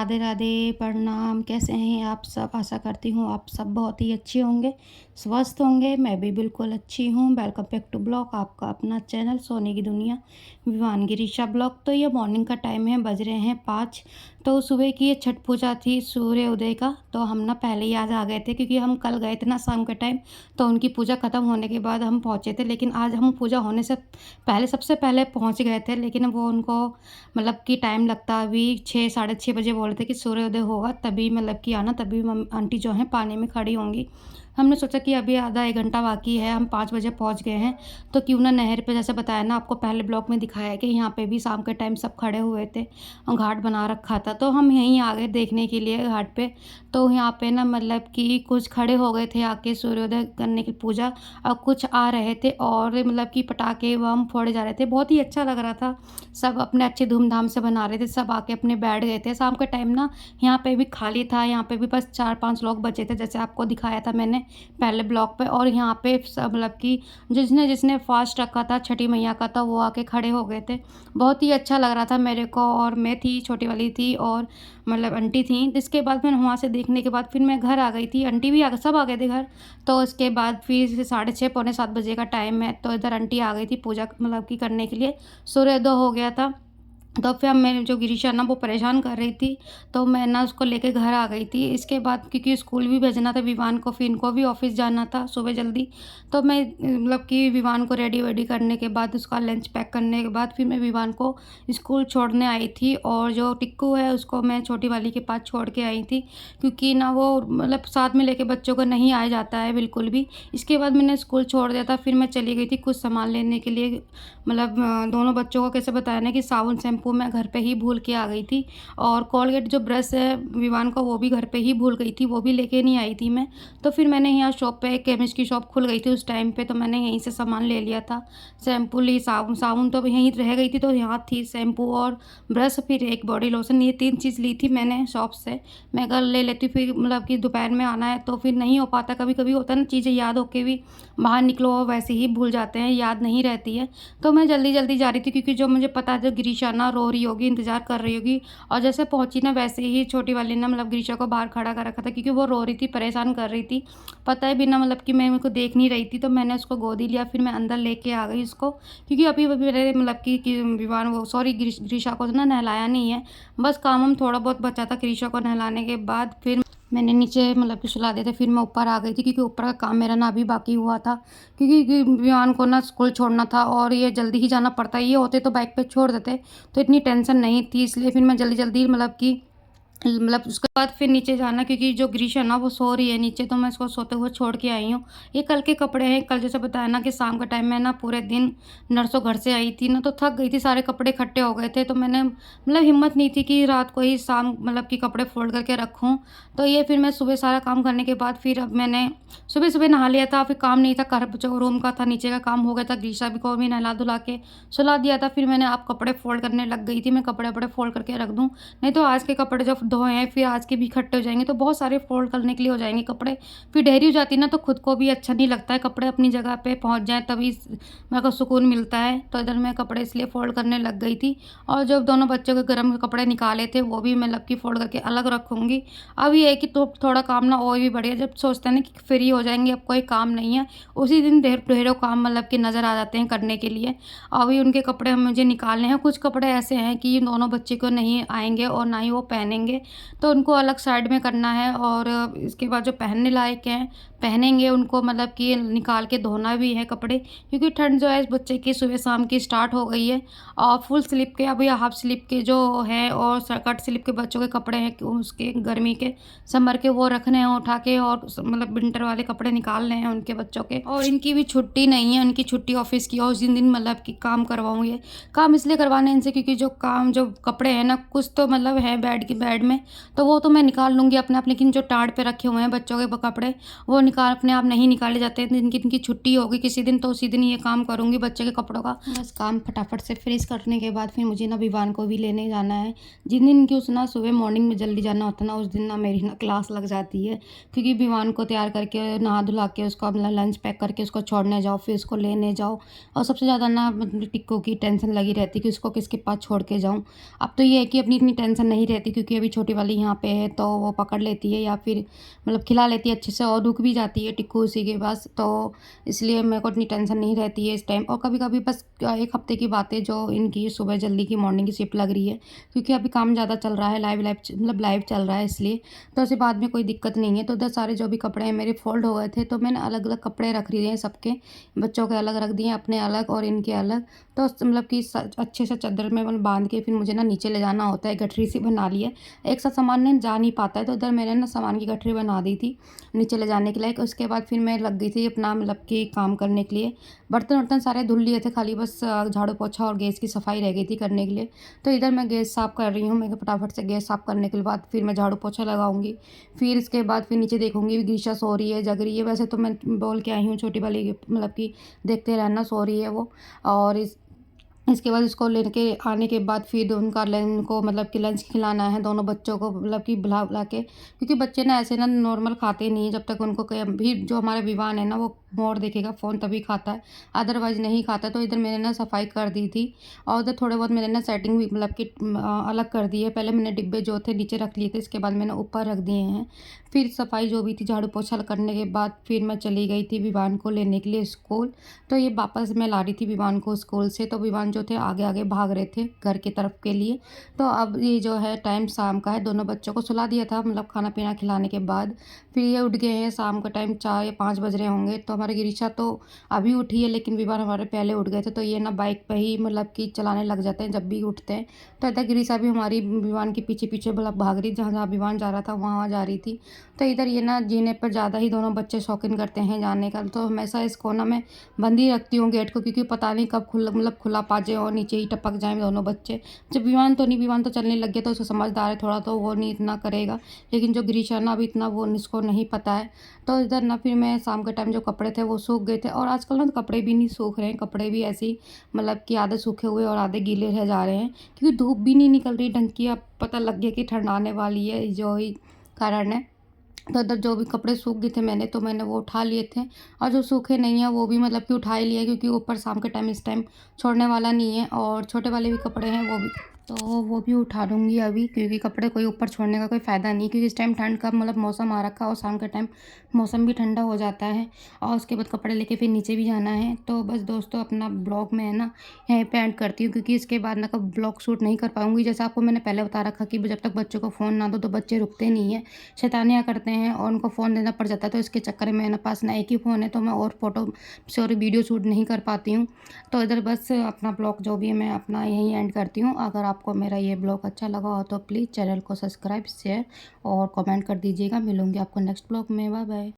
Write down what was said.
राधे राधे, प्रणाम। कैसे हैं आप सब? आशा करती हूँ आप सब बहुत ही अच्छे होंगे, स्वस्थ होंगे। मैं भी बिल्कुल अच्छी हूँ। वेलकम बैक टू ब्लॉग, आपका अपना चैनल सोने की दुनिया, विवान गिरीशा ब्लॉग। तो ये मॉर्निंग का टाइम है, बज रहे हैं 5। तो सुबह की ये छठ पूजा थी सूर्य उदय का, तो हम ना पहले ही आज आ गए थे क्योंकि हम कल गए थे ना शाम के टाइम। तो उनकी पूजा ख़त्म होने के बाद हम पहुँचे थे, लेकिन आज हम पूजा होने से पहले सबसे पहले पहुँच गए थे। लेकिन वो उनको मतलब कि टाइम लगता, अभी 6 साढ़े 6 बजे बोल रहे थे कि सूर्योदय होगा तभी मतलब कि आना, तभी आंटी जो हैं पानी में खड़ी होंगी। हमने सोचा कि अभी आधा 1 घंटा बाकी है, हम 5 बजे पहुंच गए हैं, तो क्यों ना नहर पे, जैसे बताया ना आपको पहले ब्लॉग में दिखाया है कि यहाँ पे भी शाम के टाइम सब खड़े हुए थे और घाट बना रखा था, तो हम यहीं आ गए देखने के लिए घाट पे। तो यहाँ पे ना मतलब कि कुछ खड़े हो गए थे आके सूर्योदय करने की पूजा, और कुछ आ रहे थे और मतलब कि पटाखे बम फोड़े जा रहे थे। बहुत ही अच्छा लग रहा था, सब अपने अच्छे धूमधाम से बना रहे थे, सब आके अपने बैठ गए थे। शाम के टाइम ना यहाँ पे भी खाली था, यहाँ पे भी बस 4-5 लोग बचे थे, जैसे आपको दिखाया था मैंने पहले ब्लॉग पे। और यहाँ पे सब मतलब कि जिसने जिसने फास्ट रखा था छठी मैया का था, वो आके खड़े हो गए थे। बहुत ही अच्छा लग रहा था मेरे को, और मैं थी, छोटी वाली थी और मतलब आंटी थी। इसके बाद फिर वहाँ से देखने के बाद फिर मैं घर आ गई थी, आंटी भी आ गए, सब आ गए थे घर। तो उसके बाद फिर 6:30 पौने 7 बजे का टाइम है, तो इधर आंटी आ गई थी पूजा मतलब कि करने के लिए, सूर्योदय हो गया था। तो फिर मेरी जो गिरीशा ना वो परेशान कर रही थी, तो मैं ना उसको लेके घर आ गई थी। इसके बाद क्योंकि स्कूल भी भेजना था विवान को, फिर इनको भी ऑफिस जाना था सुबह जल्दी। तो मैं मतलब कि विवान को रेडी वेडी करने के बाद, उसका लंच पैक करने के बाद फिर मैं विवान को स्कूल छोड़ने आई थी। और जो टिक्कू है उसको मैं छोटी वाली के पास छोड़ के आई थी, क्योंकि ना वो मतलब साथ में लेके बच्चों को नहीं आया जाता है बिल्कुल भी। इसके बाद मैंने स्कूल छोड़ दिया था, फिर मैं चली गई थी कुछ सामान लेने के लिए। मतलब दोनों बच्चों को कैसे बताया ना कि साबुन शैम्पू मैं घर पे ही भूल के आ गई थी, और कोलगेट जो ब्रश है विवान को वो भी घर पे ही भूल गई थी, वो भी लेके नहीं आई थी मैं। तो फिर मैंने यहाँ शॉप पे, केमिस्ट की शॉप खुल गई थी उस टाइम पे, तो मैंने यहीं से सामान ले लिया था। शैम्पू ली, साबुन साबुन तो यहीं रह गई थी, तो यहाँ थी शैम्पू और ब्रश, फिर एक बॉडी लोशन, ये 3 चीज़ ली थी मैंने शॉप से। मैं कल ले लेती, फिर मतलब कि दोपहर में आना है तो फिर नहीं हो पाता, कभी कभी होता है ना चीज़ें याद होके भी बाहर निकलो और वैसे ही भूल जाते हैं, याद नहीं रहती है। तो मैं जल्दी जल्दी जा रही थी, क्योंकि जो मुझे पता है जो गिरीशा ना रो रही होगी, इंतज़ार कर रही होगी। और जैसे पहुंची ना वैसे ही छोटी वाली ने मतलब गिरीशा को बाहर खड़ा कर रखा था, क्योंकि वो रो रही थी, परेशान कर रही थी। पता है बिना मतलब कि मैं मेरे को देख नहीं रही थी, तो मैंने उसको गोदी लिया, फिर मैं अंदर लेके आ गई उसको, क्योंकि अभी अभी मेरे मतलब कि विवान वो सॉरी गिरीशा को ना नहलाया नहीं है। बस काम हम थोड़ा बहुत बचा था गिरीशा को नहलाने के बाद, फिर मैंने नीचे मतलब कि सुला दिया था, फिर मैं ऊपर आ गई थी, क्योंकि ऊपर का काम मेरा ना अभी बाकी हुआ था, क्योंकि विवान को ना स्कूल छोड़ना था और ये जल्दी ही जाना पड़ता है। ये होते तो बाइक पे छोड़ देते, तो इतनी टेंशन नहीं थी, इसलिए फिर मैं जल्दी जल्दी मतलब उसके बाद फिर नीचे जाना, क्योंकि जो ग्रीशा ना वो सो रही है नीचे, तो मैं इसको सोते हुए छोड़ के आई हूँ। ये कल के कपड़े हैं, कल जैसे बताया ना कि शाम के टाइम में ना पूरे दिन नरसों घर से आई थी ना, तो थक गई थी, सारे कपड़े इकट्ठे हो गए थे, तो मैंने मतलब हिम्मत नहीं थी कि रात को ही शाम मतलब कि कपड़े फोल्ड करके रखूँ। तो ये फिर मैं सुबह सारा काम करने के बाद फिर अब मैंने सुबह सुबह नहा लिया था, फिर काम नहीं था, घर जो रूम का था नीचे का काम हो गया था, ग्रीशा भी को भी नहला धुला के सुला दिया था। फिर मैंने आप कपड़े फोल्ड करने लग गई थी, मैं कपड़े वपड़े फोल्ड करके रख दूँ, नहीं तो आज के कपड़े जब धोए हैं फिर आज के भी इकट्ठे हो जाएंगे, तो बहुत सारे फोल्ड करने के लिए हो जाएंगे कपड़े, फिर ढेरी हो जाती है ना, तो खुद को भी अच्छा नहीं लगता है। कपड़े अपनी जगह पे पहुंच जाए तभी मेरे को सुकून मिलता है। तो इधर मैं कपड़े इसलिए फोल्ड करने लग गई थी, और जब दोनों बच्चों के गर्म कपड़े निकाले थे वो भी मैं लपकी फोल्ड करके अलग रखूँगी। अब ये है कि तो थोड़ा काम ना और भी बढ़िया, जब सोचते हैं ना कि फ्री हो जाएंगे, अब कोई काम नहीं है, उसी दिन ढेरों काम मतलब कि नज़र आ जाते हैं करने के लिए। अभी उनके कपड़े हम मुझे निकालने हैं, कुछ कपड़े ऐसे हैं कि दोनों बच्चे को नहीं आएंगे और ना ही वो पहनेंगे, तो उनको अलग साइड में करना है। और इसके बाद जो पहनने लायक हैं पहनेंगे उनको मतलब कि निकाल के धोना भी है कपड़े, क्योंकि ठंड जो है इस बच्चे की सुबह शाम की स्टार्ट हो गई है। और फुल स्लीप के अभी हाफ स्लीप के जो हैं और कट स्लीप के बच्चों के कपड़े हैं उसके गर्मी के समर के, वो रखने हैं उठा के, और मतलब विंटर वाले कपड़े निकालने हैं उनके बच्चों के। और इनकी भी छुट्टी नहीं है, उनकी छुट्टी ऑफिस की, और उस दिन मतलब कि काम करवाऊँगी। काम इसलिए करवाने इनसे क्योंकि जो कपड़े हैं ना, कुछ तो मतलब है बेड में, तो वो तो मैं निकाल लूँगी अपने आप, लेकिन जो टाड़ पे रखे हुए हैं बच्चों के कपड़े वो निकाल अपने आप नहीं निकाले जाते हैं। जिनकी जिनकी छुट्टी होगी किसी दिन तो उसी दिन ये काम करूँगी बच्चे के कपड़ों का। बस काम फटाफट से फिनिश करने के बाद फिर मुझे ना विवान को भी लेने जाना है। जिन दिन की उस ना सुबह मॉर्निंग में जल्दी जाना होता है ना, उस दिन ना मेरी ना क्लास लग जाती है, क्योंकि विवान को तैयार करके नहा धुला के उसको अपना लंच पैक करके उसको छोड़ने जाओ, फिर उसको लेने जाओ। और सबसे ज़्यादा ना मतलब टिक्को की टेंशन लगी रहती है कि उसको किसके पास छोड़ के जाऊँ। अब तो ये है कि अपनी इतनी टेंशन नहीं रहती, क्योंकि अभी छोटी वाली यहाँ पे है तो वो पकड़ लेती है या फिर मतलब खिला लेती है अच्छे से, और रुक भी जाती है टिक्कू उसी के पास, तो इसलिए मेरे को इतनी टेंशन नहीं रहती है इस टाइम। और कभी कभी बस 1 हफ्ते की बात है जो इनकी सुबह जल्दी की मॉर्निंग की शिफ्ट लग रही है, क्योंकि अभी काम ज़्यादा चल रहा है, लाइव लाइव मतलब लाइव चल रहा है, इसलिए तो उसके बाद में कोई दिक्कत नहीं है। तो उधर सारे जो भी कपड़े हैं मेरे फोल्ड हो गए थे, तो मैंने अलग अलग कपड़े रख दिए हैं सबके, बच्चों के अलग रख दिए, अपने अलग और इनके अलग। तो मतलब कि अच्छे से चादर में मतलब बांध के फिर मुझे ना नीचे ले जाना होता है, गठरी सी बना ली है। एक साथ सामान नहीं जा नहीं पाता है, तो उधर मैंने ना सामान की गठरी बना दी थी नीचे ले जाने के लिए। उसके बाद फिर मैं लग गई थी अपना मतलब कि काम करने के लिए। बर्तन वर्तन सारे धुल लिए थे, खाली बस झाड़ू पोछा और गैस की सफाई रह गई थी करने के लिए। तो इधर मैं गैस साफ़ कर रही हूँ। मैं फटाफट से गैस साफ़ करने के बाद फिर मैं झाड़ू पोछा लगाऊंगी। फिर इसके बाद फिर नीचे देखूंगी ग्रीशा सो रही है, जग रही है। वैसे तो मैं बोल के आई हूँ छोटी वाली मतलब कि देखते रहना, सो रही है वो। और इसके बाद इसको लेके आने के बाद फिर उनका उनको मतलब कि लंच खिलाना है दोनों बच्चों को, मतलब कि बुला बुला के, क्योंकि बच्चे ना ऐसे ना नॉर्मल खाते नहीं है। जब तक उनको भी जो हमारे विवान है ना वो मोड़ देखेगा फ़ोन तभी खाता है, अदरवाइज़ नहीं खाता। तो इधर मैंने ना सफाई कर दी थी, और उधर थोड़े बहुत मैंने ना सेटिंग भी मतलब कि अलग कर दी है। पहले मैंने डिब्बे जो थे नीचे रख लिए थे, इसके बाद मैंने ऊपर रख दिए हैं। फिर सफाई जो भी थी झाड़ू पोछा करने के बाद फिर मैं चली गई थी विवान को लेने के लिए स्कूल। तो ये वापस मैं ला रही थी विवान को स्कूल से, तो विवान जो थे आगे आगे भाग रहे थे घर की तरफ के लिए। तो अब ये जो है टाइम शाम का है, दोनों बच्चों को सुला दिया था मतलब खाना पीना खिलाने के बाद। फिर ये उठ गए हैं, शाम का टाइम 4 या 5 बज रहे होंगे। तो हमारी गिरिशा तो अभी उठी है, लेकिन विवान हमारे पहले उठ गए थे। तो ये ना बाइक पे ही मतलब कि चलाने लग जाते हैं जब भी उठते हैं। तो इधर गिरिशा भी हमारी विवान के पीछे पीछे मतलब भाग रही, जहाँ जहाँ विवान जा रहा था वहाँ जा रही थी। तो इधर ये ना जीने पर ज़्यादा ही दोनों बच्चे शौकीन करते हैं जाने का। तो हमेशा इस कोना में बंद ही रखती हूँ गेट को, क्योंकि पता नहीं कब खुला मतलब खुला पा जाए और नीचे ही टपक जाए दोनों बच्चे। जब विवान तो नहीं, विवान तो चलने लग गया तो उसको समझदार है थोड़ा, तो वो नहीं इतना करेगा। लेकिन जो गिरीशा ना अभी इतना वो इसको नहीं पता है। तो इधर ना फिर मैं शाम के टाइम जो कपड़े थे वो सूख गए थे, और आजकल ना तो कपड़े भी नहीं सूख रहे हैं, कपड़े भी ऐसे ही मतलब कि आधे सूखे हुए और आधे गीले रह जा रहे हैं, क्योंकि धूप भी नहीं निकल रही ढंग की। अब पता लग गया कि ठंड आने वाली है, जो ही कारण है। तो इधर जो भी कपड़े सूख गए थे मैंने, तो मैंने वो उठा लिए थे, और जो सूखे नहीं हैं वो भी मतलब कि उठा ही लिए, क्योंकि ऊपर शाम के टाइम इस टाइम छोड़ने वाला नहीं है। और छोटे वाले भी कपड़े हैं वो भी उठा लूँगी अभी, क्योंकि कपड़े कोई ऊपर छोड़ने का कोई फ़ायदा नहीं, क्योंकि इस टाइम ठंड का मतलब मौसम आ रखा है, और शाम के टाइम मौसम भी ठंडा हो जाता है। और उसके बाद कपड़े लेके फिर नीचे भी जाना है। तो बस दोस्तों अपना ब्लॉग में है ना यहीं पे एंड करती हूँ, क्योंकि इसके बाद ना कब ब्लॉग शूट नहीं कर पाऊँगी। जैसा आपको मैंने पहले बता रखा कि जब तक बच्चों को फ़ोन ना दो तो बच्चे रुकते नहीं हैं, शैतानियाँ करते हैं और उनको फ़ोन देना पड़ जाता है। तो इसके चक्कर में मेरे पास ना एक ही फ़ोन है, तो मैं और फ़ोटो से और वीडियो शूट नहीं कर पाती हूँ। तो इधर बस अपना ब्लॉग जो भी है मैं अपना यहीं एंड करती हूँ। अगर आपको मेरा ये ब्लॉग अच्छा लगा हो तो प्लीज़ चैनल को सब्सक्राइब, शेयर और कमेंट कर दीजिएगा। मिलूँगी आपको नेक्स्ट ब्लॉग में। Bye bye.